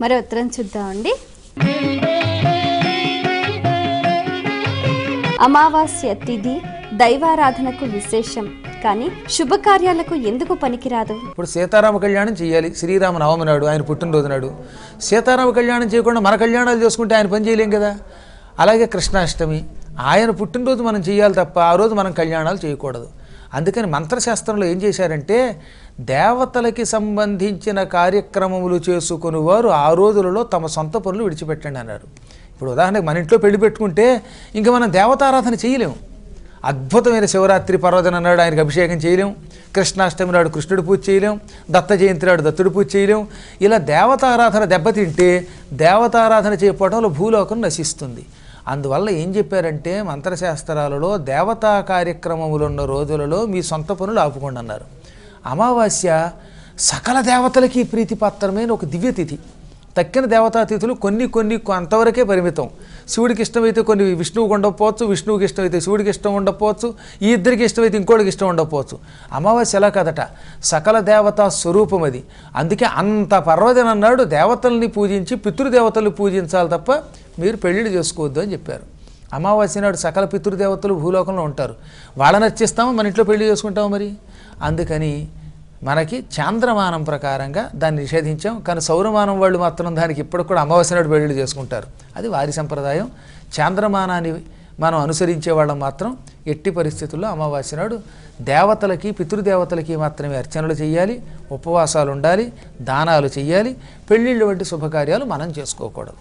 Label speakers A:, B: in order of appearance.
A: మరి ఉత్తరం చూద్దామండి. అమావాస్య తిథి దైవారాధనకు విశేషం, కానీ శుభకార్యాలకు ఎందుకు పనికిరాదు?
B: ఇప్పుడు సీతారామ కళ్యాణం చేయాలి, శ్రీరామ నవమి నాడు, ఆయన పుట్టినరోజు నాడు. సీతారామ కళ్యాణం చేయకుండా మన కళ్యాణాలు చేసుకుంటే ఆయన పని చేయలేం కదా. అలాగే కృష్ణాష్టమి, ఆయన పుట్టినరోజు మనం చేయాలి తప్ప ఆ రోజు మనం కళ్యాణాలు చేయకూడదు. అందుకని మంత్రశాస్త్రంలో ఏం చేశారంటే, దేవతలకి సంబంధించిన కార్యక్రమములు చేసుకుని వారు ఆ రోజులలో తమ సొంత పనులు విడిచిపెట్టండి అన్నారు. ఇప్పుడు ఉదాహరణకు మన ఇంట్లో పెళ్లి పెట్టుకుంటే ఇంకా మనం దేవతారాధన చేయలేము. అద్భుతమైన శివరాత్రి పర్వదినం నాడు ఆయనకు అభిషేకం చేయలేం, కృష్ణాష్టమి నాడు కృష్ణుడి పూజ చేయలేం, దత్త జయంతి నాడు దత్తుడి పూజ చేయలేం. ఇలా దేవతారాధన దెబ్బతింటే దేవతారాధన చేయకపోవడంలో భూలోకం నశిస్తుంది. అందువల్ల ఏం చెప్పారంటే మంత్రశాస్త్రాలలో దేవతా కార్యక్రమములు ఉన్న రోజులలో మీ సొంత పనులు ఆపుకోండి అన్నారు. అమావాస్య సకల దేవతలకి ప్రీతిపాత్రమైన ఒక దివ్యతిథి. తక్కిన దేవతాతిథులు కొన్ని అంతవరకే పరిమితం. శివుడికి ఇష్టమైతే కొన్ని విష్ణువుకి ఉండకపోవచ్చు, విష్ణువుకి ఇష్టమైతే శివుడికి ఇష్టం ఉండకపోవచ్చు, ఈ ఇద్దరికి ఇష్టమైతే ఇంకోటికి ఇష్టం ఉండకపోవచ్చు. అమావాస్య ఎలా కదట, సకల దేవతా స్వరూపం అది. అందుకే అంత పర్వదినం అన్నాడు దేవతల్ని పూజించి పితృదేవతలు పూజించాలి తప్ప మీరు పెళ్ళిళ్ళు చేసుకోవద్దు అని చెప్పారు. అమావాస్య నాడు సకల పితృదేవతలు భూలోకంలో ఉంటారు, వాళ్ళని నచ్చిస్తాము, మన ఇంట్లో పెళ్లి చేసుకుంటాము. మరి అందుకని మనకి చాంద్రమానం ప్రకారంగా దాన్ని నిషేధించాం. కానీ సౌరమానం వాళ్ళు మాత్రం దానికి ఇప్పటికి కూడా అమావాస్య నాడు పెళ్ళిళ్ళు చేసుకుంటారు. అది వారి సంప్రదాయం. చాంద్రమానాన్ని మనం అనుసరించే వాళ్ళం మాత్రం ఎట్టి పరిస్థితుల్లో అమావాస్య నాడు దేవతలకి పితృదేవతలకి మాత్రమే అర్చనలు చేయాలి, ఉపవాసాలు ఉండాలి, దానాలు చేయాలి. పెళ్ళిళ్ళు వంటి శుభకార్యాలు మనం చేసుకోకూడదు.